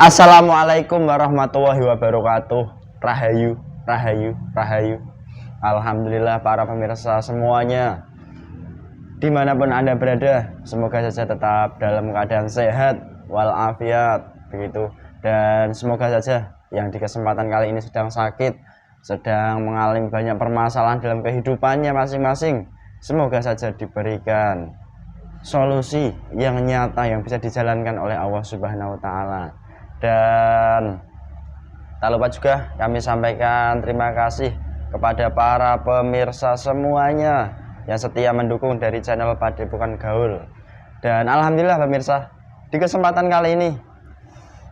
Assalamualaikum warahmatullahi wabarakatuh. Rahayu, rahayu, rahayu. Alhamdulillah para pemirsa semuanya, dimanapun Anda berada, semoga saja tetap dalam keadaan sehat walafiat begitu. Dan semoga saja yang di kesempatan kali ini sedang sakit, sedang mengalami banyak permasalahan dalam kehidupannya masing-masing, semoga saja diberikan solusi yang nyata yang bisa dijalankan oleh Allah Subhanahu wa Ta'ala. Dan tak lupa juga kami sampaikan terima kasih kepada para pemirsa semuanya yang setia mendukung dari channel Padepokan Gaul. Dan alhamdulillah pemirsa, di kesempatan kali ini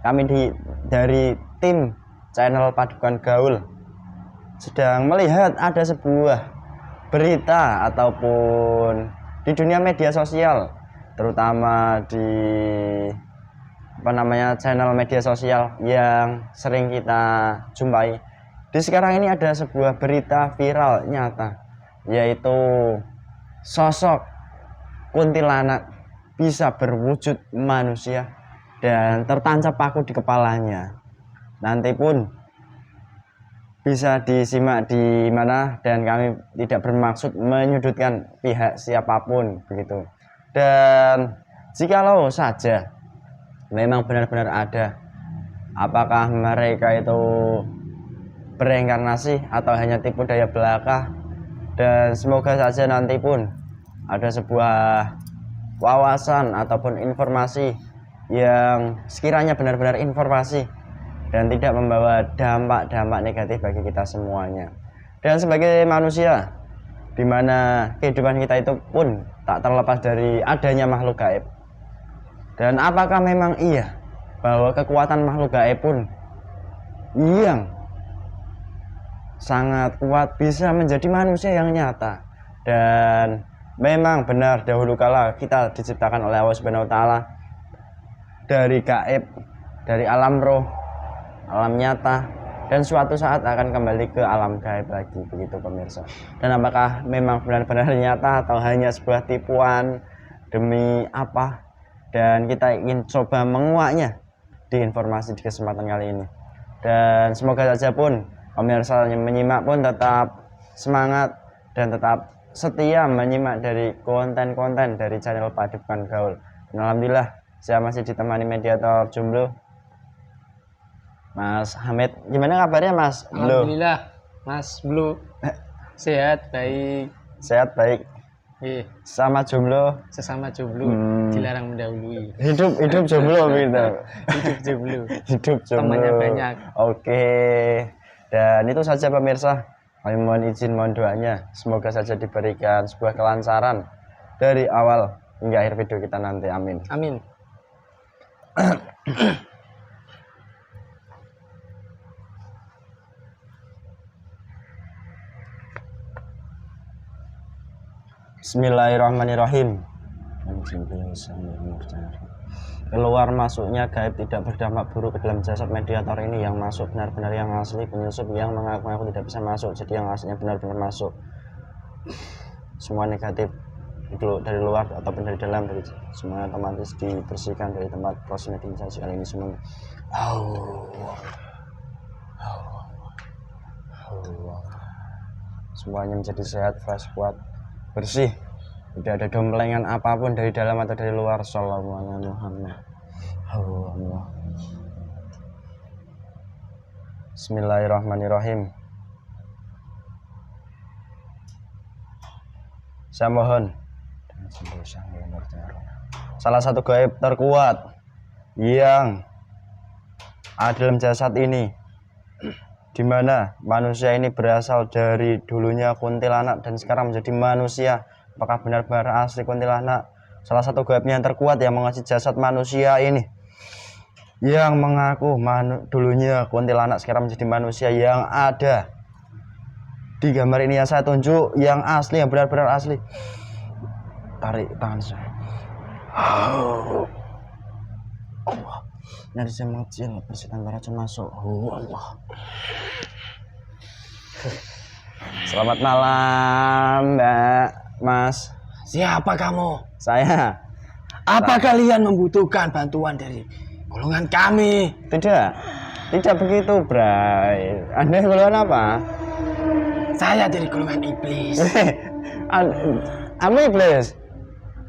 kami dari tim channel Padepokan Gaul sedang melihat ada sebuah berita ataupun di dunia media sosial, terutama di channel media sosial yang sering kita jumpai. Di sekarang ini ada sebuah berita viral nyata, yaitu sosok kuntilanak bisa berwujud manusia dan tertancap paku di kepalanya. Nanti pun bisa disimak di mana, dan kami tidak bermaksud menyudutkan pihak siapapun begitu. Dan jikalau saja memang benar-benar ada, apakah mereka itu bereinkarnasi atau hanya tipu daya belaka, dan semoga saja nanti pun ada sebuah wawasan ataupun informasi yang sekiranya benar-benar informasi dan tidak membawa dampak-dampak negatif bagi kita semuanya. Dan sebagai manusia, dimana kehidupan kita itu pun tak terlepas dari adanya makhluk gaib. Dan apakah memang iya bahwa kekuatan makhluk gaib pun yang sangat kuat bisa menjadi manusia yang nyata? Dan memang benar dahulu kala kita diciptakan oleh Allah Subhanahu wa Ta'ala dari gaib, dari alam roh, alam nyata, dan suatu saat akan kembali ke alam gaib lagi begitu pemirsa. Dan apakah memang benar-benar nyata atau hanya sebuah tipuan demi apa? Dan kita ingin coba menguaknya di informasi di kesempatan kali ini. Dan semoga saja pun pemirsa yang menyimak pun tetap semangat dan tetap setia menyimak dari konten-konten dari channel Padepokan Gaul. Dan alhamdulillah saya masih ditemani mediator jomblo Mas Hamid. Gimana kabarnya Mas Blue? Alhamdulillah Mas Blue sehat baik. Sehat baik. Sama jomblo, Sesama jomblo dilarang mendahului. Hidup jomblo gitu. Hidup jomblo. Hidup jomblo. Temannya banyak. Oke. Dan itu saja pemirsa. Kami mohon izin, mohon doanya. Semoga saja diberikan sebuah kelancaran dari awal hingga akhir video kita nanti. Amin. Amin. Bismillahirrahmanirrahim. Keluar masuknya gaib tidak berdampak buruk ke dalam jasad mediator ini. Yang masuk benar-benar yang asli, penyusup yang mengaku-ngaku tidak bisa masuk, jadi yang aslinya benar-benar masuk. Semua negatif dari luar ataupun dari dalam, dari semua otomatis dibersihkan dari tempat proses mediasi kali ini semua. Semuanya menjadi sehat, fresh, kuat, bersih, tidak ada domplengan apapun dari dalam atau dari luar. Shallallahu alaihi wasallam. Bismillahirrahmanirrahim. Saya mohon salah satu gaib terkuat yang ada dalam jasad ini, di mana manusia ini berasal dari dulunya kuntilanak dan sekarang menjadi manusia. Apakah benar-benar asli kuntilanak? Salah satu gaibnya yang terkuat yang mengasih jasad manusia ini, yang mengaku dulunya kuntilanak sekarang menjadi manusia, yang ada di gambar ini yang saya tunjuk, yang asli, yang benar-benar asli. Tarik tangan saya. Allah, nyari saya mengecil, bersihkan racun masuk. Allah. Selamat malam Mbak, Mas. Siapa kamu? Saya. Apa kalian membutuhkan bantuan dari golongan kami. Tidak begitu, Bray. Anda golongan apa? Saya dari golongan iblis. Kamu iblis?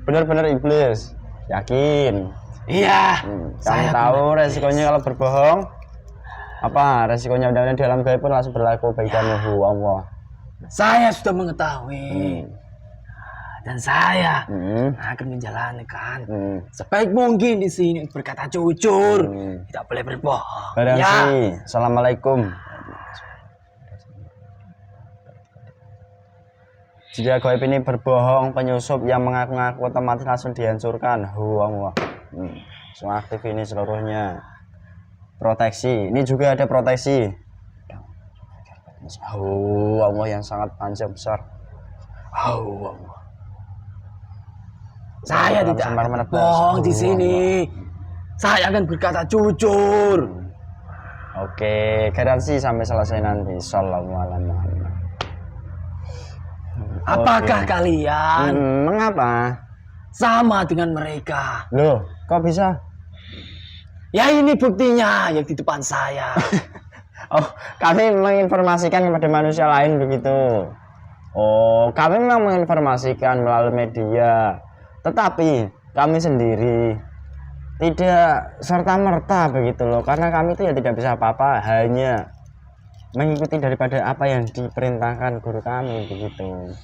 Benar-benar iblis? Yakin? Iya. Kamu tahu resikonya kalau berbohong? Apa resikonya? Undang-undang di alam gaib pun langsung berlaku bagi kamu, Allah. Saya sudah mengetahui. Dan saya akan menjalankan sebaik mungkin di sini berkata jujur, tidak boleh berbohong. Barangsi, assalamualaikum. Jika gaib ini berbohong, penyusup yang mengaku-ngaku otomatis langsung dihancurkan. Allah. Langsung aktif ini seluruhnya. Proteksi, ini juga ada proteksi. Allah yang sangat panjang besar. Allah. Saya tidak akan bohong di sini. Saya akan berkata jujur. Oke, garansi sampai selesai nanti. Sallallahu alaihi wasallam. Apakah kalian mengapa sama dengan mereka? Loh, kok bisa? Ya ini buktinya yang di depan saya. Oh, kami menginformasikan kepada manusia lain begitu. Oh, kami memang menginformasikan melalui media. Tetapi kami sendiri tidak serta-merta begitu loh, karena kami itu ya tidak bisa apa-apa, hanya mengikuti daripada apa yang diperintahkan guru kami begitu.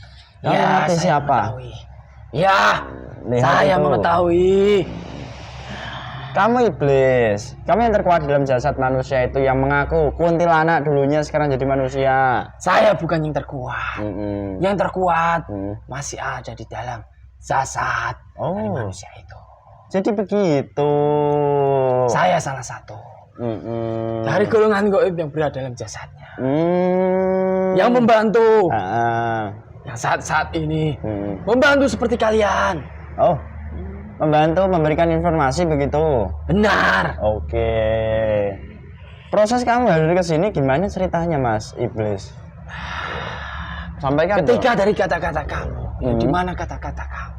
Kamu Ya, ngerti saya siapa? mengetahui. Ya, Lihat saya itu. mengetahui. Kamu iblis. Kamu yang terkuat dalam jasad manusia itu yang mengaku kuntilanak dulunya sekarang jadi manusia. Saya bukan yang terkuat. Mm-mm. Yang terkuat masih ada di dalam jasad dari Oh, manusia itu. jadi begitu. Saya salah satu dari golongan gaib yang berada dalam jasadnya. Yang membantu. Yang saat ini membantu seperti kalian. Oh, membantu memberikan informasi begitu. Benar. Oke. Proses kamu hadir ke sini gimana ceritanya, Mas Iblis? Sampaikan. Ketika dari kata-kata kamu, yang dimana kata-kata kamu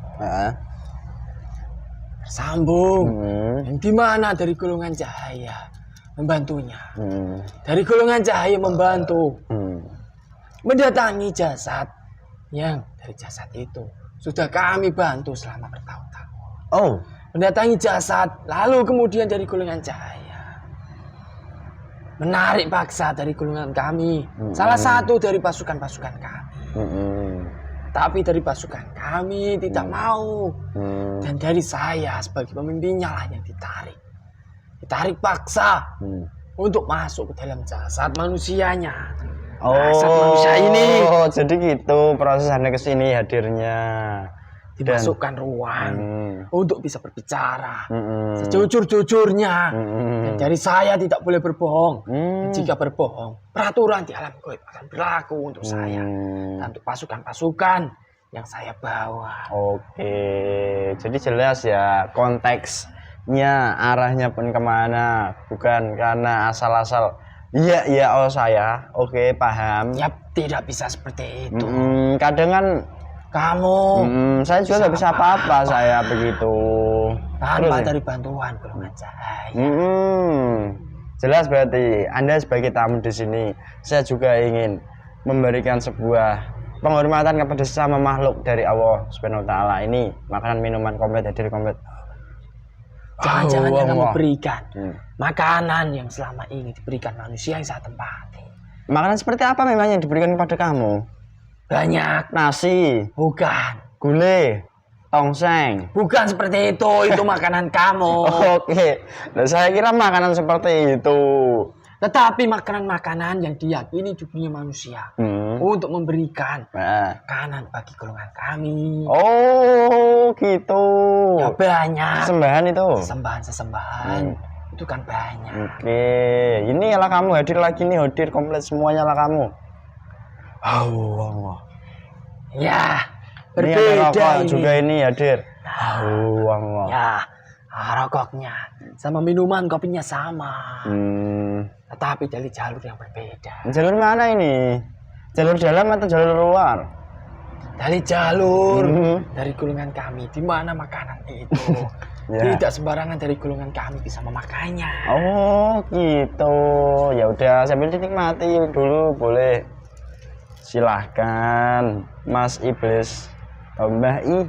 sambung, yang dimana dari golongan cahaya membantunya, dari golongan cahaya membantu mendatangi jasad yang dari jasad itu sudah kami bantu selama bertahun-tahun. Oh, Mendatangi jasad, lalu kemudian dari golongan cahaya menarik paksa dari golongan kami, salah satu dari pasukan-pasukan kami. Tapi dari pasukan kami tidak mau, dan dari saya sebagai pemimpinnya lah yang ditarik paksa untuk masuk ke dalam jasad manusianya. Jasad manusia ini jadi gitu proses Anda kesini hadirnya. dimasukkan ruang untuk bisa berbicara sejujur-jujurnya. Dan dari saya tidak boleh berbohong. Jika berbohong, peraturan di alam gaib akan berlaku untuk saya dan untuk pasukan-pasukan yang saya bawa. Oke, jadi jelas ya konteksnya, arahnya pun kemana, bukan karena asal-asal. Iya, oh saya, oke paham. Ya tidak bisa seperti itu. Kadang kan Kamu saya juga nggak bisa apa-apa saya begitu. tanpa dari bantuan golongan cahaya. Jelas berarti Anda sebagai tamu di sini, saya juga ingin memberikan sebuah penghormatan kepada sesama makhluk dari Allah Subhanahu wa taala. Ini makanan minuman komplit, hadir komplit. Jangan-jangan yang kamu berikan makanan yang selama ini diberikan manusia yang saya tempati. Makanan seperti apa memang yang diberikan kepada kamu? Banyak. Nasi, Bukan. gulai, tongseng. Bukan seperti itu makanan kamu. Oke, nah, saya kira makanan seperti itu. Tetapi makanan-makanan yang diyakini dunia manusia untuk memberikan makanan bagi golongan kami. Oh, gitu. Ya banyak. Sembahan itu. Sesembahan itu kan banyak. Oke, ini lah kamu hadir lagi nih, hadir komplit semuanya lah kamu. Allah. Ya, Ini ada berbeda rokok ini. juga ini hadir. Allah. Ya, rokoknya sama minuman kopinya sama. Tetapi dari jalur yang berbeda. Jalur mana ini? Jalur dalam atau jalur luar? dari jalur Mhm. dari golongan kami, di mana makanan itu Ya. tidak sembarangan dari golongan kami bisa memakannya. Oh gitu. Ya udah sambil dinikmati dulu boleh. Silahkan Mas Iblis atau Mbah I.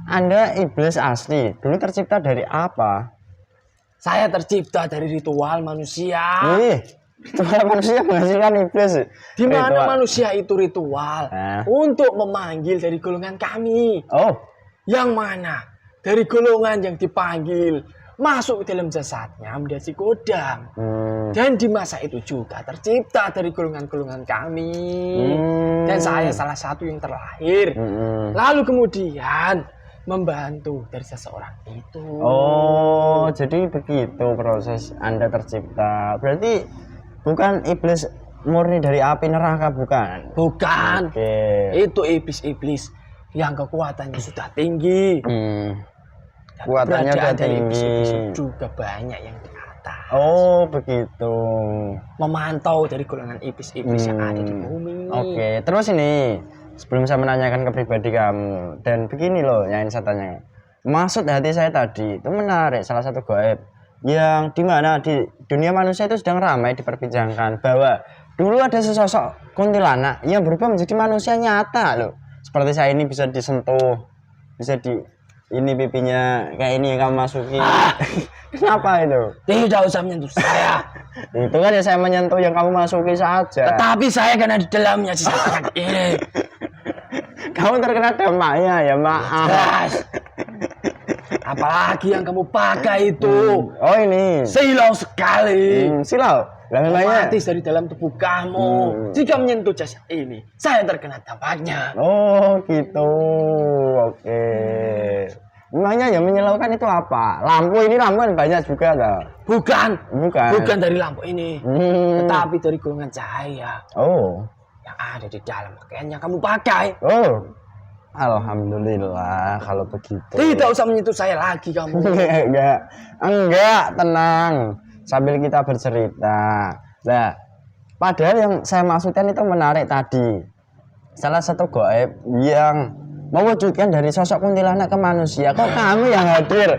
Anda iblis asli. Dulu tercipta dari apa? Saya tercipta dari ritual manusia. Ritual manusia menghasilkan iblis. Di mana Ritual. manusia itu ritual Nah. untuk memanggil dari golongan kami. Oh, Yang mana dari golongan yang dipanggil masuk ke dalam jasadnya menjadi kodam. Dan di masa itu juga tercipta dari golongan-golongan kami. Dan saya salah satu yang terlahir. Lalu kemudian membantu dari seseorang itu. Oh, jadi begitu proses Anda tercipta. Berarti bukan iblis murni dari api neraka, bukan? Bukan. Oke. Itu iblis-iblis yang kekuatannya sudah tinggi. Dan Kuatannya keberadaan udah dari iblis-iblis tinggi. juga banyak yang di atas. Oh, begitu. Memantau dari golongan iblis-iblis yang ada di bumi. Oke, terus ini sebelum saya menanyakan ke pribadi kamu, dan begini loh yang ingin saya tanya. Maksud hati saya tadi itu menarik, salah satu gaib yang dimana di dunia manusia itu sedang ramai diperbincangkan bahwa dulu ada sesosok kuntilanak yang berubah menjadi manusia nyata loh. Seperti saya ini bisa disentuh, bisa di ini pipinya kayak ini yang kamu masuki. Kenapa itu? Tidak usah menyentuh saya. Itu kan ya saya menyentuh yang kamu masuki saja. Tetapi saya karena di dalamnya sisa sangat ini. Kamu terkena dampaknya ya, maaf. Jelas. Apalagi yang kamu pakai itu. Oh ini. Silau sekali. Silau. Lah memangnya. Otomatis dari dalam tubuh kamu. Jika menyentuh jasad ini, saya terkena dampaknya. Oh gitu. Oke. Memangnya yang menyilaukan itu apa? Lampu ini lampu kan banyak juga dah. Bukan. Bukan. Bukan dari lampu ini. Tetapi dari golongan cahaya. Oh. Yang ada di dalam pakaian yang kamu pakai. Oh. Alhamdulillah kalau begitu. Tidak usah menyentuh saya lagi kamu. Enggak, tenang. Sambil kita bercerita. Nah, padahal yang saya maksudkan itu menarik tadi. Salah satu gaib yang mewujudkan dari sosok kuntilanak ke manusia. Kok kamu yang hadir?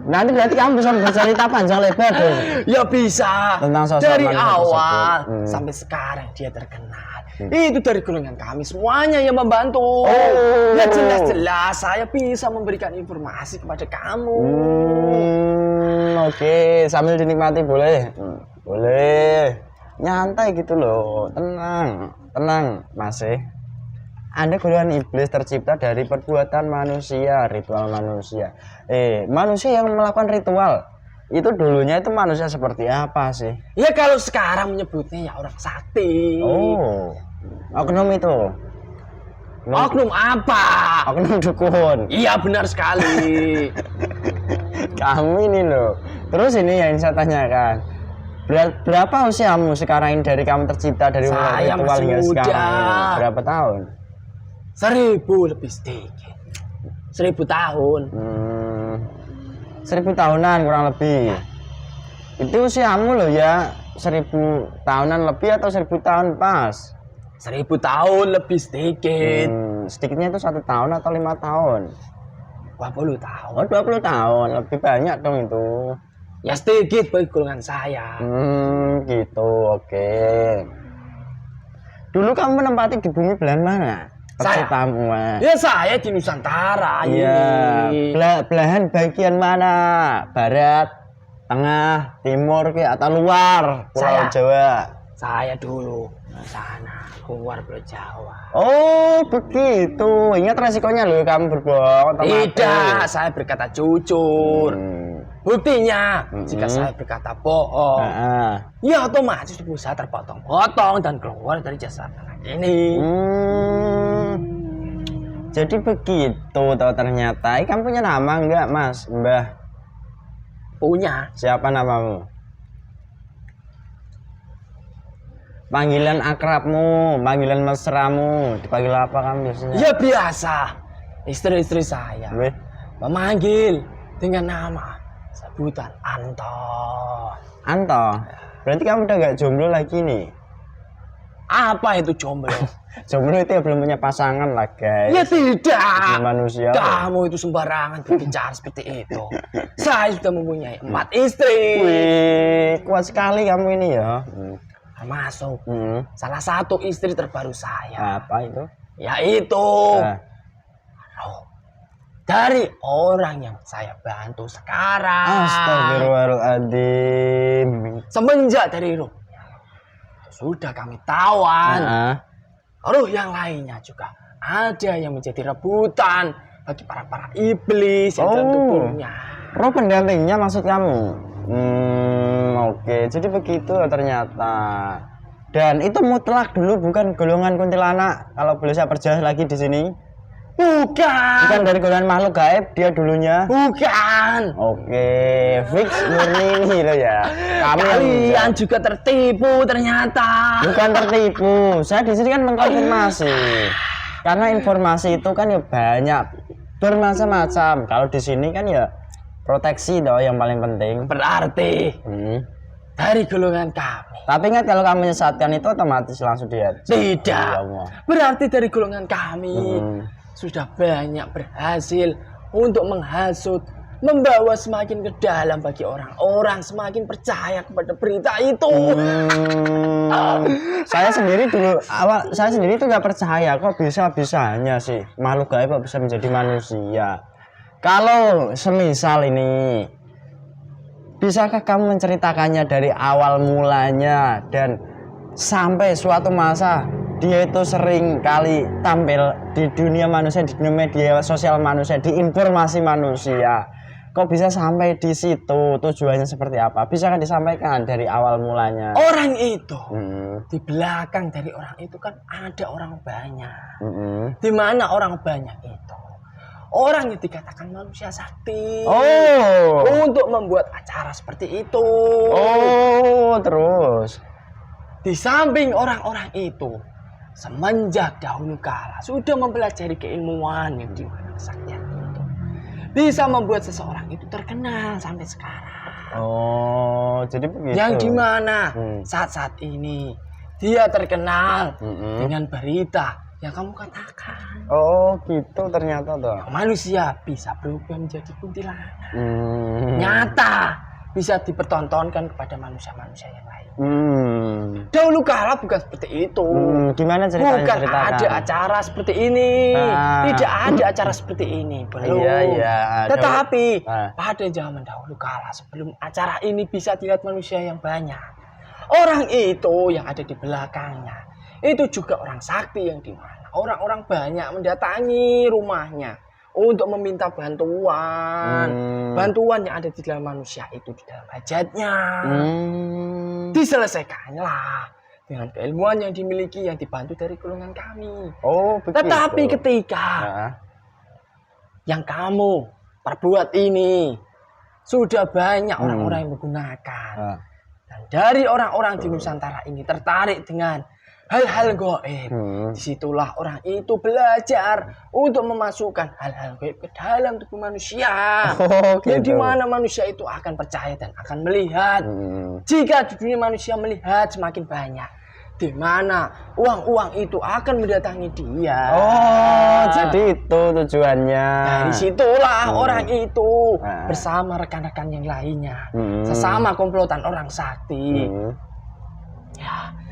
Nanti berarti kamu bisa bercerita panjang lebar dong. Ya bisa. Tentang sosok dari manusia awal tersebut. sampai sekarang dia terkenal. Itu dari golongan kami semuanya yang membantu. Oh. Ya jelas-jelas saya bisa memberikan informasi kepada kamu. Oke, sambil dinikmati boleh. Boleh. Nyantai gitu loh. Tenang, masih. Anda golongan iblis tercipta dari perbuatan manusia, ritual manusia. Manusia yang melakukan ritual itu dulunya itu manusia seperti apa sih? Ya kalau sekarang menyebutnya ya orang sakti. Oh, oknum itu. Oknum apa? Oknum dukun. Iya benar sekali. Kamu ini loh. Terus ini yang saya tanyakan. Berapa usiamu sekarang ini dari kamu tercipta dari Saya ritual masih hingga muda. sekarang ini? Berapa tahun? 1000 lebih sedikit. 1000 tahun. 1000 tahunan kurang lebih. Itu usiamu loh ya 1000 tahunan lebih atau 1000 tahun pas? 1000 tahun lebih sedikit. Sedikitnya itu 1 tahun atau 5 tahun? 20 tahun. Oh 20 tahun, lebih banyak dong itu. Ya sedikit bagi golongan saya. Gitu, oke. Dulu kamu menempati di bumi belahan mana? Terciptamu. Ya saya di Nusantara Iya. ini. Belahan bagian mana? Barat, tengah, timur, atau luar Pulau Jawa? Saya dulu sana luar Pulau Jawa. Oh begitu. Ingat resikonya loh kamu berbohong. Tidak, saya berkata jujur. Buktinya, jika saya berkata bohong, ya otomatis tubuh saya terpotong-potong dan keluar dari jasad anak ini. Jadi begitu toh ternyata. Kamu punya nama enggak, Mas? Mbah? Punya. Siapa namamu? Panggilan akrabmu, panggilan mesramu, dipanggil apa kamu biasanya? Ya biasa. Istri-istri saya memanggil dengan nama sebutan Anto. Anto? Berarti kamu udah gak jomblo lagi nih? Apa itu jomblo? Jomblo itu ya belum punya pasangan lah guys. Ya tidak. Sebagai manusia. Kamu itu sembarangan berbicara seperti itu. Saya sudah mempunyai 4 istri. Wih, kuat sekali kamu ini ya. Termasuk salah satu istri terbaru saya. Apa itu? Yaitu Nah. dari orang yang saya bantu sekarang. Astagfirullahaladzim. Semenjak dari Ruh sudah kami tawan. Nah. Ruh yang lainnya juga ada yang menjadi rebutan bagi para iblis yang dalam tubuhnya. Roh pendampingnya maksud kamu? Oke, jadi begitu ternyata. Dan itu mutlak dulu bukan golongan kuntilanak. Kalau boleh saya perjelas lagi di sini. Bukan dari golongan makhluk gaib dia dulunya. Bukan. Oke, fix murni ini loh ya. Kalian juga tertipu ternyata. Bukan tertipu. Saya di sini kan mengkonfirmasi. Karena informasi itu kan ya banyak, bermacam-macam. Kalau di sini kan ya proteksi dong yang paling penting. Berarti dari golongan kami. Tapi ingat kalau kamu menyesatkan itu otomatis langsung dia. Tidak. Berarti dari golongan kami sudah banyak berhasil untuk menghasut, membawa semakin ke dalam bagi orang-orang semakin percaya kepada berita itu. Saya sendiri itu nggak percaya kok bisa-bisanya sih makhluk gaib kok bisa menjadi manusia. Kalau semisal ini, bisakah kamu menceritakannya dari awal mulanya dan sampai suatu masa dia itu sering kali tampil di dunia manusia, di dunia media sosial manusia, di informasi manusia. Kok bisa sampai di situ? Tujuannya seperti apa? Bisakah disampaikan dari awal mulanya? Orang itu, di belakang dari orang itu kan ada orang banyak. Di mana orang banyak itu? Orang yang dikatakan manusia sakti. Untuk membuat acara seperti itu. Terus? Di samping orang-orang itu, semenjak dahulu kala sudah mempelajari keilmuan yang di mana kesaktian itu bisa membuat seseorang itu terkenal sampai sekarang. Jadi begitu. Yang dimana saat-saat ini dia terkenal dengan berita yang kamu katakan. Gitu ternyata toh. Manusia bisa berubah menjadi kuntilanak. Nyata bisa dipertontonkan kepada manusia-manusia yang lain. Dahulu kala bukan seperti itu. Gimana ceritanya? Bukan ada acara seperti ini. Tidak ada acara seperti ini. Belum. Iya. Tetapi pada zaman dahulu kala sebelum acara ini bisa dilihat manusia yang banyak, orang itu yang ada di belakangnya itu juga orang sakti yang dimana orang-orang banyak mendatangi rumahnya untuk meminta bantuan. Bantuan yang ada di dalam manusia itu di dalam hajatnya. Diselesaikanlah dengan keilmuan yang dimiliki yang dibantu dari golongan kami. Begitu. Tetapi ketika yang kamu perbuat ini sudah banyak orang-orang yang menggunakan. Dan dari orang-orang di Nusantara ini tertarik dengan hal-hal gaib. Disitulah orang itu belajar untuk memasukkan hal-hal gaib ke dalam tubuh manusia. Yang dimana manusia itu akan percaya dan akan melihat. Jika di dunia manusia melihat semakin banyak, dimana uang-uang itu akan mendatangi dia. Jadi itu tujuannya. Dari situlah orang itu bersama rekan-rekan yang lainnya, sesama komplotan orang sakti,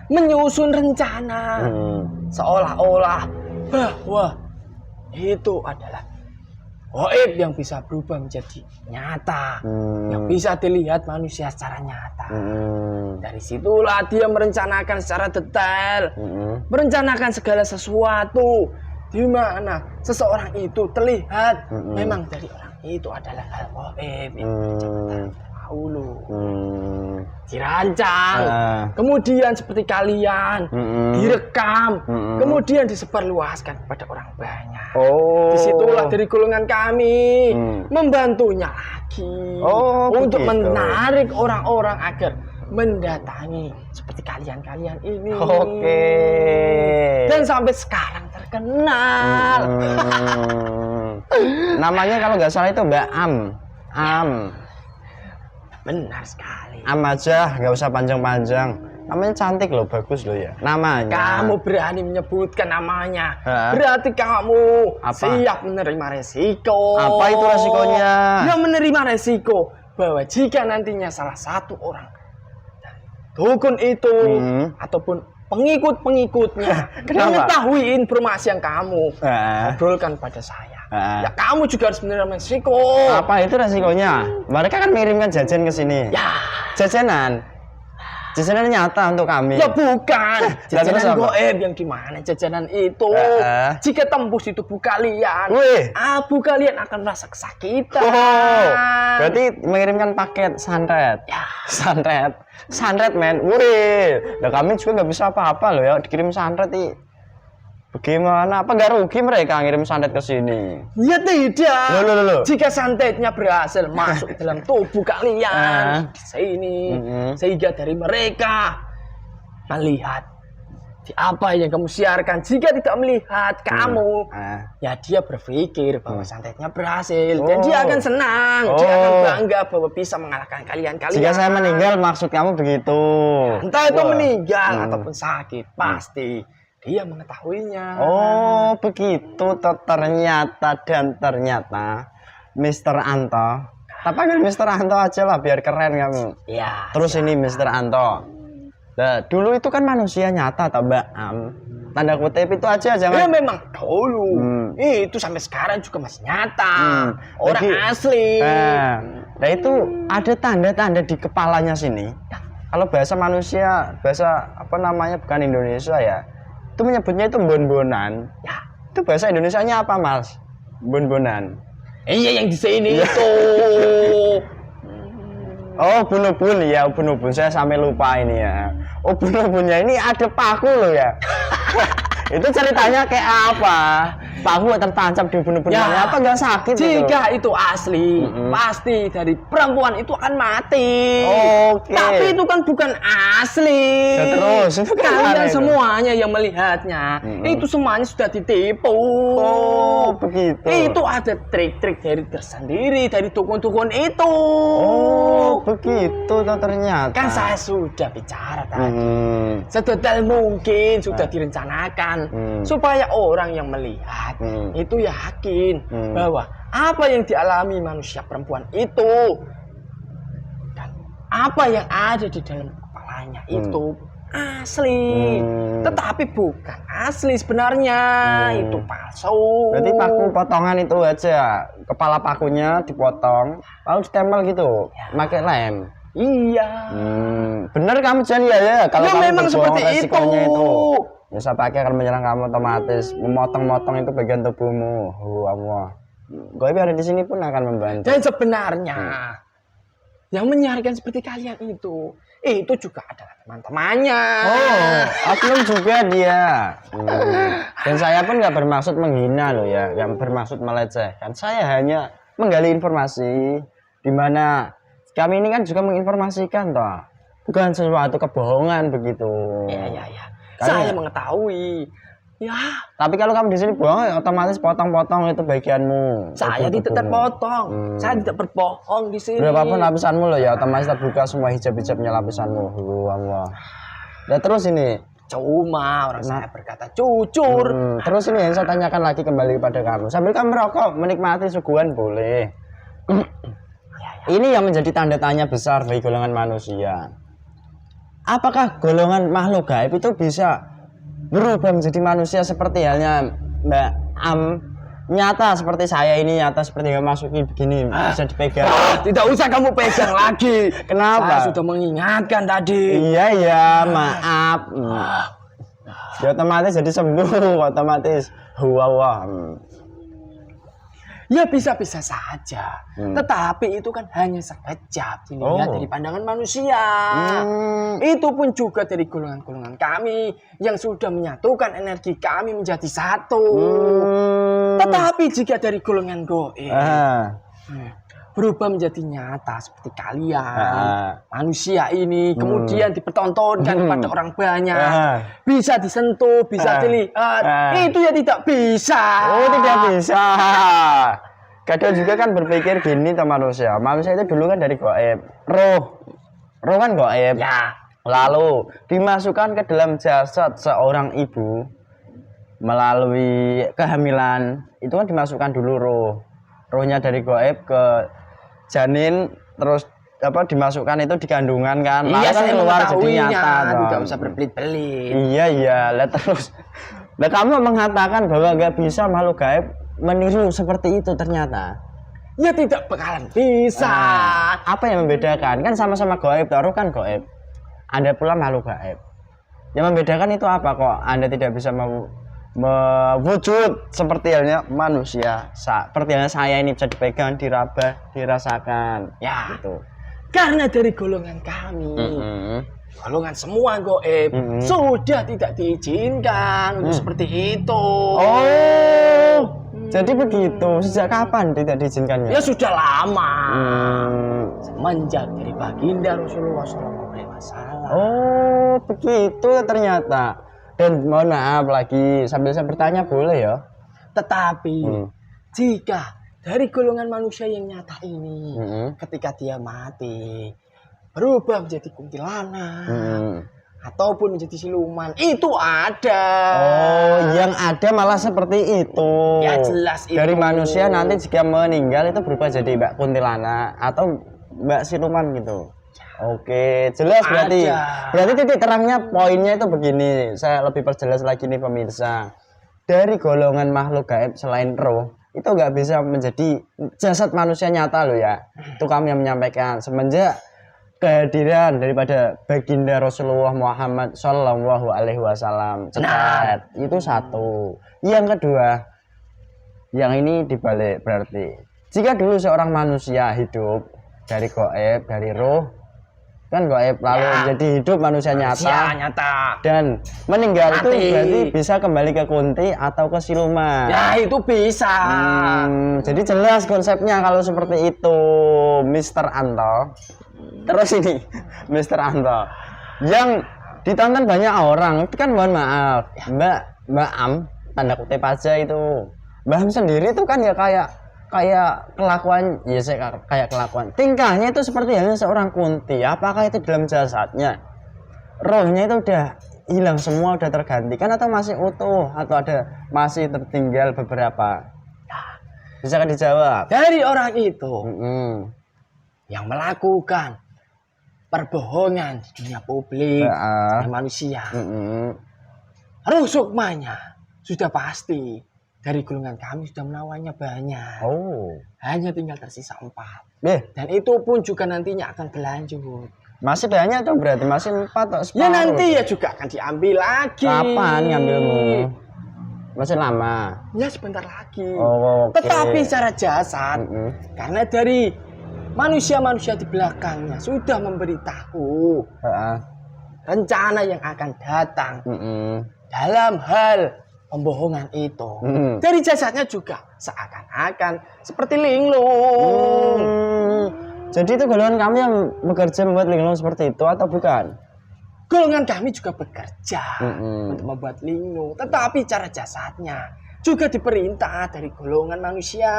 menyusun rencana seolah-olah bahwa itu adalah gaib yang bisa berubah menjadi nyata, yang bisa dilihat manusia secara nyata. Dari situlah dia merencanakan secara detail, merencanakan segala sesuatu, di mana seseorang itu terlihat memang dari orang itu adalah hal gaib yang diciptakan dahulu. Dirancang, kemudian seperti kalian direkam, kemudian disebarluaskan kepada orang banyak. Disitulah dari golongan kami membantunya lagi untuk menarik orang-orang agar mendatangi seperti kalian-kalian ini. Dan sampai sekarang terkenal. Namanya kalau nggak salah itu Mbak Am. Benar sekali. Am aja, nggak usah panjang-panjang. Namanya cantik loh, bagus loh ya. Namanya. Kamu berani menyebutkan namanya. Hah? Berarti kamu Apa? siap menerima resiko. Apa itu resikonya? Ya menerima resiko bahwa jika nantinya salah satu orang dukun itu ataupun pengikut-pengikutnya Kenapa? mengetahui informasi yang kamu obrolkan pada saya. Ya kamu juga harus menerima resiko. Apa itu resikonya? Mereka kan mengirimkan jajan ke sini. Ya. Jajanan nyata untuk kami. Ya bukan. Terus Jajanan apa? goib yang gimana jajanan itu? Jika tembus itu bu kalian, Wih. bu kalian akan merasa kesakitan. Oh, berarti mengirimkan paket santet. Ya. Santet men. Wih. Nah kami juga nggak bisa apa-apa loh ya dikirim santet nih. Bagaimana? Apa nggak rugi mereka ngirim santet ke sini? Ya tidak. Loh. Jika santetnya berhasil masuk dalam tubuh kalian di sini, sehingga dari mereka melihat di apa yang kamu siarkan. Jika tidak melihat kamu, ya dia berpikir bahwa santetnya berhasil dan dia akan senang, dia akan bangga bahwa bisa mengalahkan kalian. Jika saya meninggal, maksud kamu begitu? Entah itu meninggal ataupun sakit, pasti dia mengetahuinya. Oh, begitu. Ternyata Mr. Anto. Tak panggil Mr. Anto aja lah biar keren kamu. Ya. Terus ini Mr. Anto. Nah, dulu itu kan manusia nyata toh, Mbak Am. Tanda kutip itu aja jangan. Ya memang dulu. Itu sampai sekarang juga masih nyata. Orang Jadi, asli. Nah, itu ada tanda-tanda di kepalanya sini. Kalau bahasa manusia, bahasa apa namanya bukan Indonesia ya. Itu menyebutnya itu bon-bonan. Ya. Itu bahasa Indonesianya apa, Mas? Bon-bonan. Iya yang di sini itu. Oh, ubun-ubun ya, ubun-ubun. Saya sampai lupa ini ya. Ubun-ubunnya ini ada paku loh ya. Itu ceritanya kayak apa? Paku tertancap di ubun-ubunnya. Apa nggak sakit? Jika itu asli, pasti dari perempuan itu akan mati. Oke. Tapi itu kan bukan asli. Ya, terus itu kalian semuanya yang melihatnya, itu semuanya sudah ditipu. Oh, begitu. Itu ada trik-trik dari tersendiri dari dukun-dukun itu. Oh, begitu toh ternyata. Kan saya sudah bicara tadi. Sedetail mungkin sudah direncanakan supaya orang yang melihat itu yakin bahwa apa yang dialami manusia perempuan itu dan apa yang ada di dalam kepalanya itu asli, tetapi bukan asli sebenarnya, itu palsu. Berarti paku potongan itu aja, kepala pakunya dipotong, lalu ditempel gitu, pakai lem. Iya. Bener kamu Jan ya kalau kamu memang seperti resikonya itu. Bisa pakai akan menyerang kamu otomatis, memotong-motong itu bagian tubuhmu. Allah. Goib ada di sini pun akan membantu. Dan sebenarnya yang menyarankan seperti kalian itu juga adalah teman-temannya. Oh, oknum juga dia. Dan saya pun nggak bermaksud menghina loh ya, yang bermaksud melecehkan. Saya hanya menggali informasi di mana kami ini kan juga menginformasikan toh. Bukan sesuatu kebohongan begitu. Iya. Saya mengetahui. Ya. Tapi kalau kamu di sini bohong, otomatis potong-potong itu bagianmu. Saya tidak terpotong. Saya tidak berbohong di sini. Berapapun lapisanmu loh ya, otomatis terbuka semua hijab-hijabnya lapisanmu. Allah. Dan terus ini. Cuma orang saya berkata jujur. Terus ini yang saya tanyakan lagi kembali kepada kamu. Sambil kamu merokok, menikmati suguhan boleh. Ini yang menjadi tanda tanya besar bagi golongan manusia. Apakah golongan makhluk gaib itu bisa berubah menjadi manusia seperti halnya Mbak Am? Nyata seperti saya ini, nyata seperti yang masukin begini, bisa dipegang. Tidak usah kamu pegang lagi. Kenapa? Saya sudah mengingatkan tadi. Iya, maaf. Ya, otomatis jadi sembuh, otomatis. Wah. Ya bisa-bisa saja. Tetapi itu kan hanya sekejap dilihat dari pandangan manusia. Itu pun juga dari golongan-golongan kami yang sudah menyatukan energi kami menjadi satu. Tetapi jika dari golongan goib berubah menjadi nyata seperti kalian, manusia ini kemudian dipertontonkan kepada orang banyak, bisa disentuh, bisa dilihat, itu ya tidak bisa. Oh, tidak bisa. Kadang juga kan berpikir gini tuh manusia itu dulu kan dari goib, roh kan goib. Ya. lalu dimasukkan ke dalam jasad seorang ibu melalui kehamilan. Itu kan dimasukkan dulu rohnya dari gaib ke janin, terus dimasukkan itu di kandungan kan. Iya, kan saya keluar jadi mengetahuinya, nyata. tidak usah berbelit-belit. Iya, lah terus. Nah, kamu mengatakan bahwa nggak bisa makhluk gaib meniru seperti itu ternyata. Ya tidak bakalan bisa. Apa yang membedakan? Kan sama-sama gaib, roh kan gaib. Ada pula makhluk gaib. Yang membedakan itu apa kok Anda tidak bisa mewujud seperti halnya manusia? Seperti halnya saya ini bisa dipegang, diraba, dirasakan. Ya, gitu. Karena dari golongan kami, golongan semua gaib sudah tidak diizinkan untuk seperti itu. Oh. Jadi begitu. Sejak kapan tidak diizinkannya? Ya sudah lama. Semenjak dari baginda Rasulullah SAW. Oh, begitu ternyata. Dan mohon maaf lagi, sambil saya bertanya boleh ya? Tetapi jika dari golongan manusia yang nyata ini, ketika dia mati, berubah menjadi kuntilanak, ataupun menjadi siluman, itu ada. Oh, yang ada malah seperti itu. Ya jelas itu. Dari manusia nanti jika meninggal itu berubah jadi mbak kuntilanak atau mbak siluman gitu. Oke, jelas berarti. Berarti titik terangnya poinnya itu begini. Saya lebih perjelas lagi nih pemirsa. Dari golongan makhluk gaib selain roh itu nggak bisa menjadi jasad manusia nyata loh ya. Itu kami yang menyampaikan semenjak kehadiran daripada baginda Rasulullah Muhammad Shallallahu Alaihi Wasallam. Itu satu. Yang kedua, yang ini dibalik berarti jika dulu seorang manusia hidup dari gaib, dari roh, kan gaib lalu menjadi hidup manusia nyata dan meninggal itu berarti bisa kembali ke kunti atau ke siluman. Ya itu bisa. Jadi jelas konsepnya kalau seperti itu, Mr. Anto. Terus ini Mr. Anto yang ditonton banyak orang itu kan, mohon maaf Mbak Am tanda kutip aja itu, Mbak Am sendiri itu kan ya kayak kelakuan ya, saya kayak kelakuan tingkahnya itu seperti halnya seorang kunti. Apakah itu dalam jasadnya rohnya itu udah hilang semua, udah tergantikan atau masih utuh atau ada masih tertinggal beberapa? Bisa kan dijawab? Dari orang itu yang melakukan perbohongan di dunia publik, di manusia, ruh sukmanya sudah pasti dari golongan kami sudah menawannya banyak. Hanya tinggal tersisa 4. Dan itu pun juga nantinya akan berlanjut. Masih banyak tuh berarti, masih 4 atau 10. Ya nanti ya juga akan diambil lagi. Kapan ngambilmu? Masih lama? Ya sebentar lagi. Tetapi secara jasad, karena dari manusia-manusia di belakangnya sudah memberitahu rencana yang akan datang dalam hal pembohongan itu. Dari jasadnya juga seakan-akan seperti linglung. Jadi itu golongan kami yang bekerja membuat linglung seperti itu atau bukan? Golongan kami juga bekerja untuk membuat linglung, tetapi cara jasadnya juga diperintah dari golongan manusia.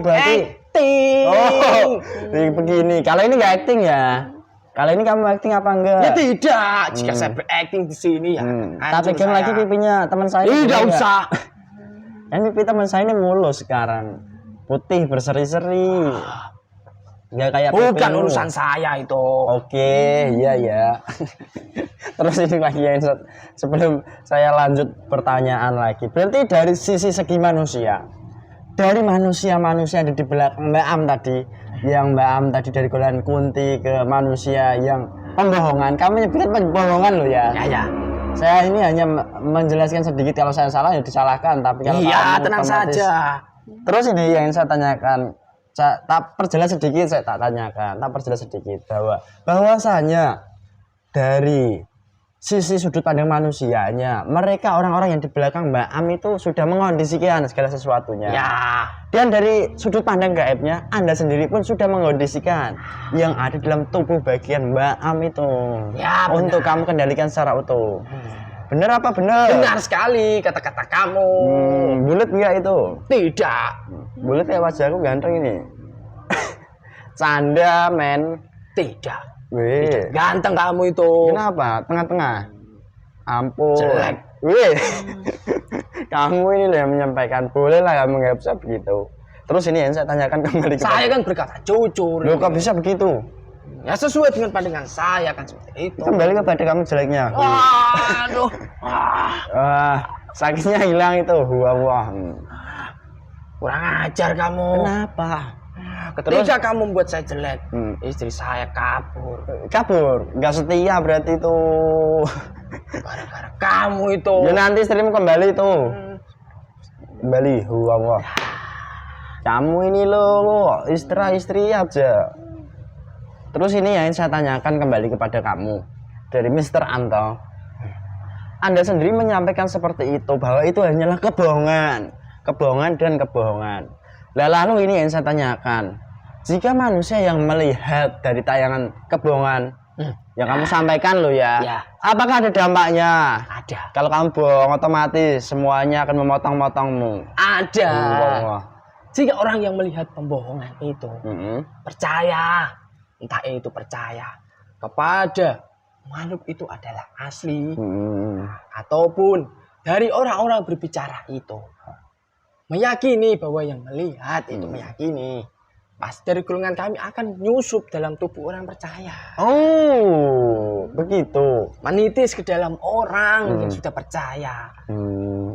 Berarti begini. Kalau ini nggak acting ya? Kalau ini kamu acting apa enggak? Ya tidak. Jika saya berakting di sini ya. Tapi kan lagi pipinya teman saya. Tidak usah. Kan pipi teman saya ini mulus sekarang, putih berseri-seri. Nggak kayak bukan urusan saya itu. Iya. Terus ini lagi yang sebelum saya lanjut pertanyaan lagi. Berarti dari segi manusia, dari manusia-manusia yang di belakang Mbak Am tadi, yang Mbak Am tadi dari golongan kunti ke manusia yang pembohongan. Kami menyebutkan pembohongan loh ya. Ya. Saya ini hanya menjelaskan sedikit, kalau saya salah ya disalahkan. Tapi kalau tenang saja. Terus ini yang saya tanyakan. Tak perjelas sedikit bahwasanya dari sisi sudut pandang manusianya, mereka orang-orang yang di belakang Mbak Am itu sudah mengkondisikan segala sesuatunya. Dan dari sudut pandang gaibnya, Anda sendiri pun sudah mengkondisikan yang ada dalam tubuh bagian Mbak Am itu untuk kamu kendalikan secara utuh. Benar apa benar? Benar sekali kata-kata kamu. Bulat enggak itu? Tidak. Bulat ya, wajahku ganteng ini. Canda men. Tidak. Wih. Ganteng kamu itu. Kenapa? Tengah-tengah. Ampun. Jelek. Wih. Kamu ini loh yang menyampaikan. Boleh lah kamu nggak bisa begitu. Terus ini yang saya tanyakan kembali Saya kan berkata jujur. Loh kok bisa begitu? Ya sesuai dengan pandangan saya kan seperti itu. Kembali kepada kamu jeleknya. Waduh. Sakitnya hilang itu. Wah. Kurang ajar kamu. Kenapa? Ketika kamu membuat saya jelek, istri saya kabur. Kabur? Nggak setia berarti itu. Gara-gara kamu itu. Ya nanti istrimu kembali tuh. Kembali. Wah. Kamu ini loh, istri aja. Terus ini yang saya tanyakan kembali kepada kamu dari Mr. Anto. Anda sendiri menyampaikan seperti itu bahwa itu hanyalah kebohongan dan kebohongan. Lalu ini yang saya tanyakan, jika manusia yang melihat dari tayangan kebohongan yang kamu sampaikan loh ya, apakah ada dampaknya? Ada. Kalau kamu bohong otomatis semuanya akan memotong-motongmu. Ada. Jika orang yang melihat pembohongan itu percaya, entah itu percaya kepada makhluk itu adalah asli, ataupun dari orang-orang berbicara itu meyakini bahwa yang melihat itu meyakini, pasti dari golongan kami akan nyusup dalam tubuh orang percaya. Oh, begitu. Menitis ke dalam orang yang sudah percaya.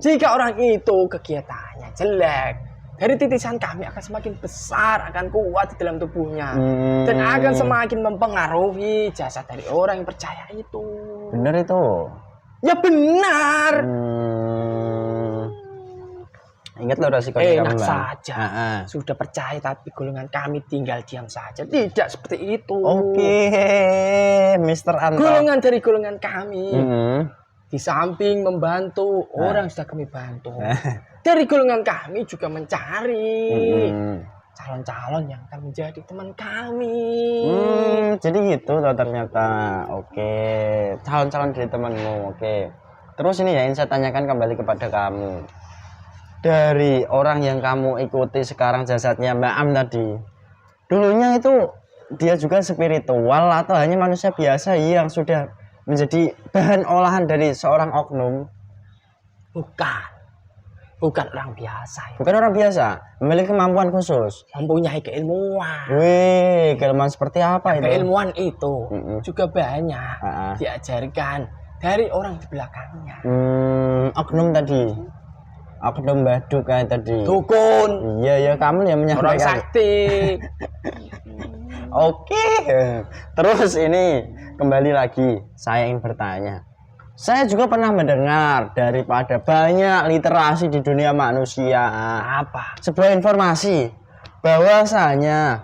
Jika orang itu kegiatannya jelek, dari titisan kami akan semakin besar, akan kuat di dalam tubuhnya, dan akan semakin mempengaruhi jasad dari orang yang percaya itu. Benar itu? Ya benar. Ingat loh resikonya enak kamu saja. Sudah percaya tapi golongan kami tinggal diam saja. Tidak seperti itu. Oke, Mr. Anto. Golongan dari golongan kami di samping membantu orang sudah kami bantu. Dari golongan kami juga mencari calon-calon yang akan menjadi teman kami. Jadi gitu toh ternyata. Oke, calon-calon dari temanmu. Oke. Terus ini ya yang saya tanyakan kembali kepada kamu. Dari orang yang kamu ikuti sekarang jasadnya Mbak Am tadi, dulunya itu dia juga spiritual atau hanya manusia biasa yang sudah menjadi bahan olahan dari seorang oknum? Bukan orang biasa. Bukan orang biasa, memiliki kemampuan khusus, mempunyai keilmuan. Wih, keilmuan seperti apa itu? Keilmuan itu juga banyak diajarkan dari orang di belakangnya. Oknum tadi, oknum baduk kayak tadi. Dukun. Iya, kamu yang menyampaikan. Orang sakti. Oke. Terus ini kembali lagi, saya ingin bertanya. Saya juga pernah mendengar daripada banyak literasi di dunia manusia. Apa? Sebuah informasi bahwasanya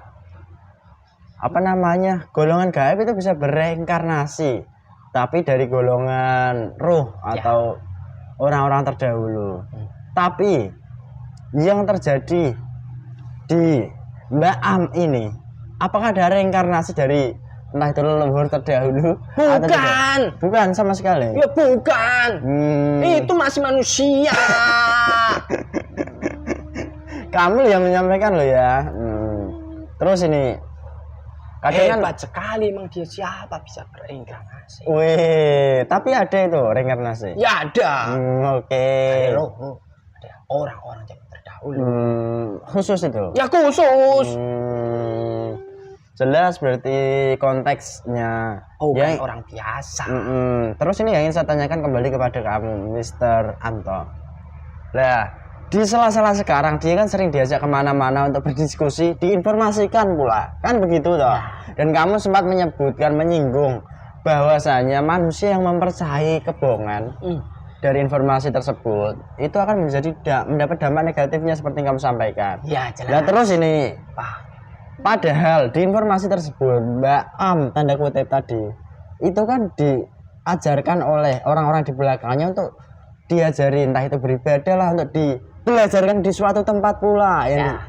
golongan gaib itu bisa bereinkarnasi, tapi dari golongan ruh atau orang-orang terdahulu. Tapi yang terjadi di Mbak Am ini, apakah ada reinkarnasi dari entah itu leluhur terdahulu? Bukan sama sekali. Ya bukan. Itu masih manusia. Kamu yang menyampaikan loh ya. Terus ini hebat sekali emang dia, siapa bisa bereinkarnasi. Wih, tapi ada itu reinkarnasi. Ya ada. Oke. Ada orang-orang yang terdahulu. Khusus itu. Ya khusus. Jelas berarti konteksnya. Bukan orang biasa. Terus ini yang ingin saya tanyakan kembali kepada kamu, Mr. Anto. Nah, di sela-sela sekarang dia kan sering diajak kemana-mana untuk berdiskusi, diinformasikan pula, kan begitu toh? Dan kamu sempat menyinggung bahwasanya manusia yang mempercayai kebohongan dari informasi tersebut itu akan mendapat dampak negatifnya seperti yang kamu sampaikan. Ya jelas. Nah terus ini, padahal di informasi tersebut Mbak Am tanda kutip tadi itu kan diajarkan oleh orang-orang di belakangnya untuk diajari, entah itu beribadah lah, untuk dibelajarkan di suatu tempat pula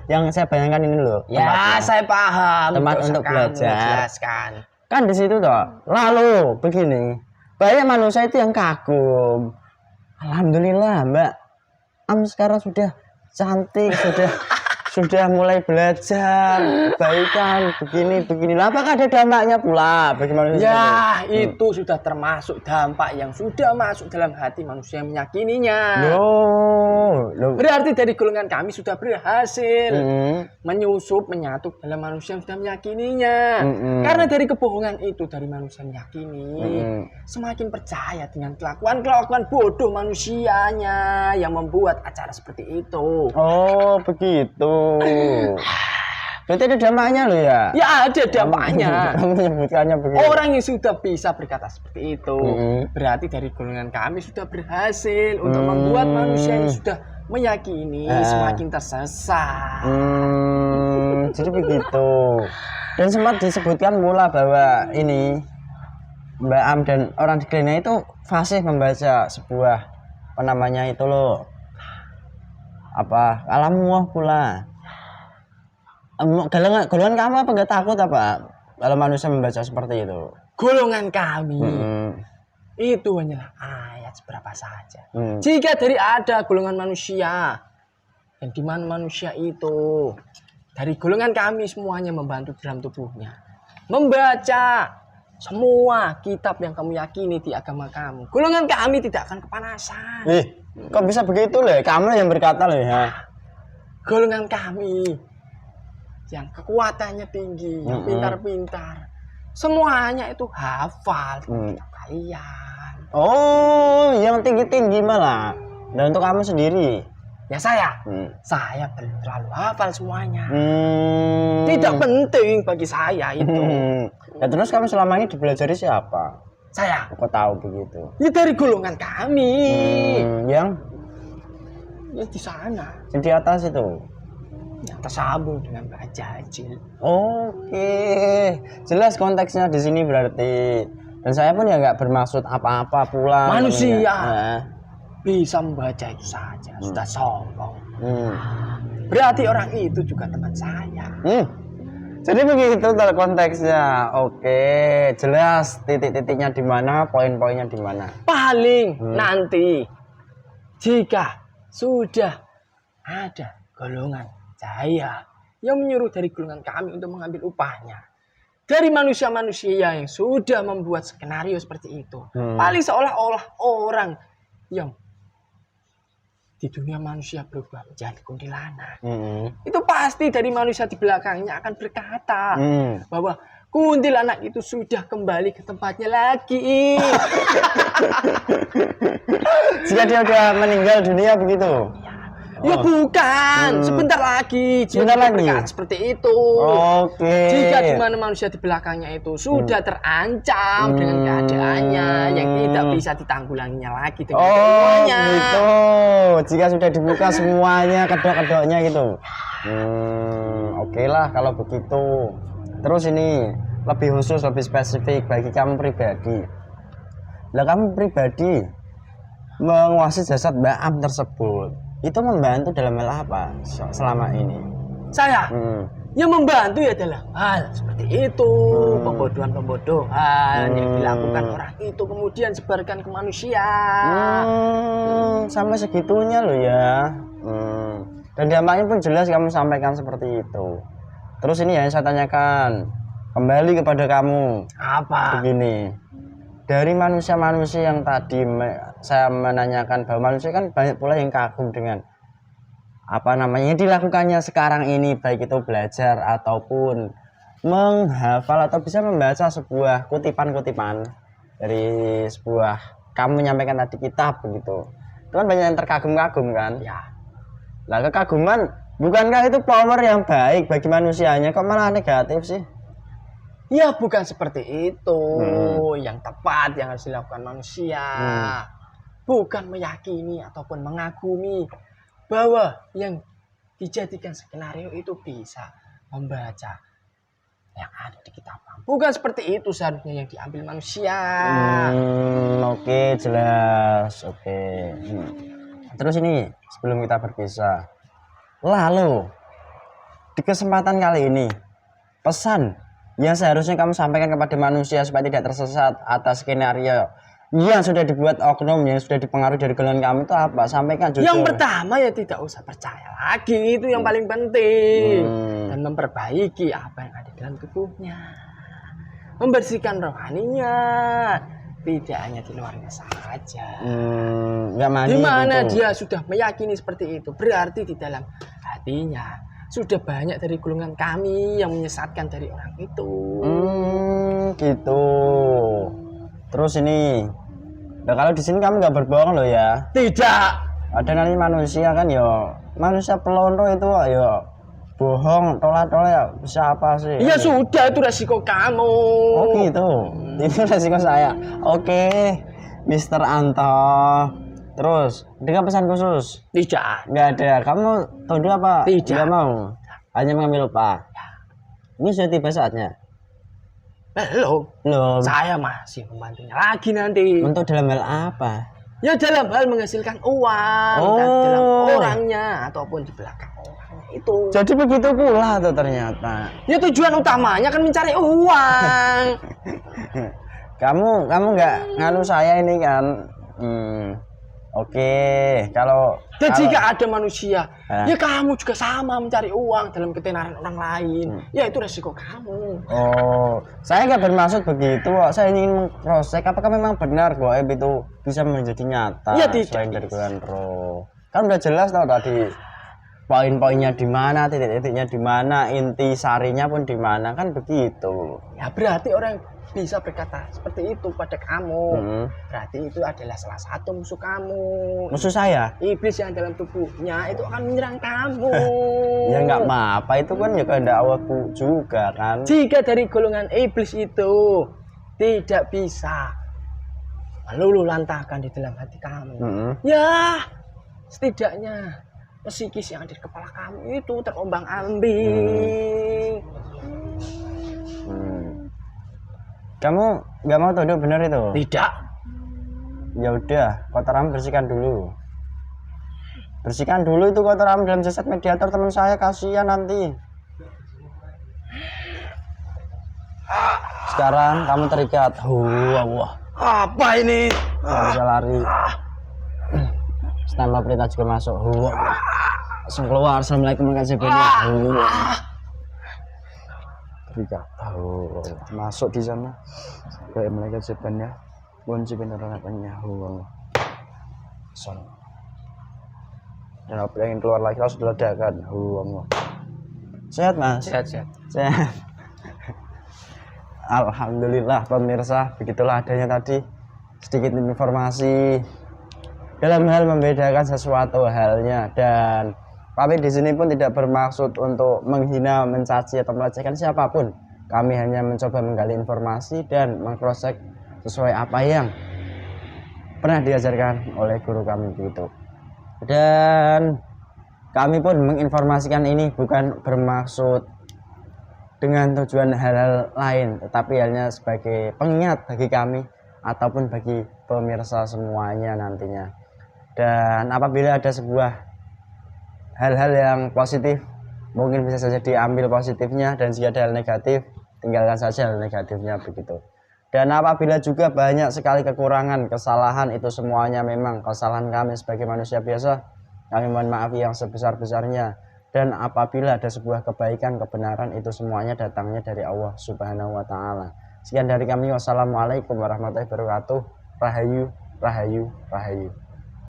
yang saya bayangkan ini loh. Ya saya paham. Tempat untuk belajar. Jelaskan. Kan di situ toh. Lalu begini, banyak manusia itu yang kagum. Alhamdulillah Mbak Am sekarang sudah cantik, sudah mulai belajar kebaikan begini. Lah, apakah ada dampaknya pula bagi manusia? Ya, itu sudah termasuk dampak yang sudah masuk dalam hati manusia yang meyakininya. Loh. Berarti dari golongan kami sudah berhasil menyusup, menyatu dalam manusia yang sudah meyakininya. Karena dari kebohongan itu, dari manusia yang meyakini, semakin percaya dengan kelakuan bodoh manusianya yang membuat acara seperti itu. Oh, begitu. Berarti ada dampaknya loh ya? Ya, ada dampaknya. Kamu menyebutkannya begitu. Orang yang sudah bisa berkata seperti itu, berarti dari golongan kami sudah berhasil untuk membuat manusia yang sudah meyakini semakin tersesat. Jadi begitu. Dan sempat disebutkan pula bahwa ini Mbak Am dan orang di klinik itu fasih membaca sebuah apa namanya itu loh, apa kalamuah pula. Golongan kamu apa nggak takut apa kalau manusia membaca seperti itu? Golongan kami itu hanyalah ayat seberapa saja. Jika dari ada golongan manusia yang di mana manusia itu dari golongan kami semuanya membantu dalam tubuhnya membaca semua kitab yang kamu yakini di agama kamu, golongan kami tidak akan kepanasan. Kok bisa begitu loh? Kamu yang berkata loh ya. Golongan kami yang kekuatannya tinggi, yang pintar-pintar, semuanya itu hafal kitab kalian. Oh, yang tinggi-tinggi malah. Dan untuk kamu sendiri? Ya saya belum terlalu hafal semuanya. Tidak penting bagi saya itu. Ya terus kamu selama ini dipelajari siapa? Saya. Kok tahu begitu? Ya dari golongan kami. Yang di sana. Yang di atas itu. Yang tersambung dengan Mbak Jajil. Oke, jelas konteksnya di sini berarti. Dan saya pun ya nggak bermaksud apa-apa pula. Manusia bisa membaca itu saja sudah sombong. Berarti orang itu juga teman saya. Jadi begitu konteksnya. Oke, jelas titik-titiknya di mana, poin-poinnya di mana. Paling nanti jika sudah ada golongan saya yang menyuruh dari golongan kami untuk mengambil upahnya dari manusia-manusia yang sudah membuat skenario seperti itu. Paling seolah-olah orang yang di dunia manusia berubah menjadi kuntilanak. Itu pasti dari manusia di belakangnya akan berkata bahwa kuntilanak itu sudah kembali ke tempatnya lagi. Jika dia udah meninggal dunia begitu? Ya bukan, sebentar lagi. Seperti itu. Oke. Jika di mana manusia di belakangnya itu sudah terancam dengan keadaannya yang tidak bisa ditanggulanginya lagi dengan semuanya. Gitu. Jika sudah dibuka semuanya kedok-kedoknya gitu. Oke lah kalau begitu. Terus ini lebih khusus, lebih spesifik bagi kamu pribadi. Lah kamu pribadi menguasai jasad Mbak Am tersebut. Itu membantu dalam hal apa selama ini? Saya yang membantu ya adalah hal seperti itu, pembodohan yang dilakukan orang itu kemudian sebarkan ke manusia. Sampai segitunya loh ya. Dan dampaknya pun jelas kamu sampaikan seperti itu. Terus ini yang saya tanyakan kembali kepada kamu. Apa? Begini. Dari manusia-manusia yang tadi saya menanyakan bahwa manusia kan banyak pula yang kagum dengan apa namanya yang dilakukannya sekarang ini, baik itu belajar ataupun menghafal atau bisa membaca sebuah kutipan-kutipan dari sebuah kamu menyampaikan tadi kitab begitu. Itu kan banyak yang terkagum-kagum kan? Ya. Nah, kekaguman bukankah itu power yang baik bagi manusianya, kok malah negatif sih? Ya bukan seperti itu yang tepat yang harus dilakukan manusia. Bukan meyakini ataupun mengagumi bahwa yang dijadikan skenario itu bisa membaca yang ada di kitab. Bukan seperti itu seharusnya yang diambil manusia. Oke, jelas. Oke. Terus ini sebelum kita berpisah, lalu di kesempatan kali ini pesan yang seharusnya kamu sampaikan kepada manusia supaya tidak tersesat atas skenario Yang sudah dibuat oknum, yang sudah dipengaruhi dari golongan kami itu apa? Sampaikan jujur. Yang pertama ya tidak usah percaya lagi, itu yang paling penting. Dan memperbaiki apa yang ada dalam tubuhnya. Membersihkan rohaninya. Tidak hanya di luarnya saja. Nggak mandi. Di mana gitu. dia sudah meyakini seperti itu, berarti di dalam hatinya sudah banyak dari golongan kami yang menyesatkan dari orang itu. Gitu. Terus ini, nah kalau di sini kamu nggak berbohong loh ya? Tidak. Ada nanti manusia kan yo, manusia pelonto itu yo bohong, tolak-tolak ya bisa apa sih? Ya sudah, itu resiko kamu. Oh gitu, itu resiko saya. Oke, Mister Anto. Terus, dengan pesan khusus? Tidak. Nggak ada. Kamu tunduk apa? Tidak. Nggak mau. Hanya mengambil upah. Ini sudah tiba saatnya. Belum. Saya masih membantunya lagi nanti. Untuk dalam hal apa? Ya dalam hal menghasilkan uang. Dan dalam orangnya ataupun di belakang orangnya itu. Jadi begitu pula tuh ternyata. Ya tujuan utamanya kan mencari uang. kamu nggak nganu saya ini kan. Oke, kalau dan jika ada manusia, ya kamu juga sama mencari uang dalam ketenaran orang lain. Ya itu resiko kamu. Oh, saya nggak bermaksud begitu. Saya ingin mengcross-check apakah memang benar gaib itu bisa menjadi nyata ya, selain dari golongan roh. Kan udah jelas tau tadi poin-poinnya di mana, titik-titiknya di mana, inti sarinya pun di mana, kan begitu. Ya berarti orang bisa berkata seperti itu pada kamu. Berarti itu adalah salah satu musuh kamu. Musuh saya? Iblis yang dalam tubuhnya itu akan menyerang kamu. Ya nggak apa-apa, itu kan ya kehendak Allah juga kan. Jika dari golongan iblis itu tidak bisa meluluh lantahkan di dalam hati kamu, ya setidaknya psikis yang ada di kepala kamu itu terombang-ambing. Kamu nggak mau tunduk benar itu? Tidak. Ya udah, kotoran bersihkan dulu. Bersihkan dulu itu kotoran dalam jasad mediator teman saya, kasihan nanti. Sekarang kamu terikat. Wah. Apa ini? Nggak bisa lari. Setelah perintah juga masuk. Langsung keluar. Assalamualaikum warahmatullahi wabarakatuh. Terikat. Masuk di sana. Kayak malaikat sebenarnya. Kunci penerangannya. Son. Dan apa yang keluar lagi harus diledakkan. Sehat mas? Sehat. Alhamdulillah pemirsa, begitulah adanya tadi sedikit informasi dalam hal membedakan sesuatu halnya, dan kami di sini pun tidak bermaksud untuk menghina, mencaci atau melecehkan siapapun. Kami hanya mencoba menggali informasi dan mengcross-check sesuai apa yang pernah diajarkan oleh guru kami begitu. Dan kami pun menginformasikan ini bukan bermaksud dengan tujuan hal-hal lain, tetapi hanya sebagai pengingat bagi kami ataupun bagi pemirsa semuanya nantinya. Dan apabila ada sebuah hal-hal yang positif, mungkin bisa saja diambil positifnya, dan jika ada hal negatif, tinggalkan saja hal negatifnya begitu. Dan apabila juga banyak sekali kekurangan, kesalahan, itu semuanya memang kesalahan kami sebagai manusia biasa. Kami mohon maaf yang sebesar-besarnya. Dan apabila ada sebuah kebaikan, kebenaran, itu semuanya datangnya dari Allah Subhanahu wa Ta'ala. Sekian dari kami. Wassalamualaikum warahmatullahi wabarakatuh. Rahayu, rahayu, rahayu.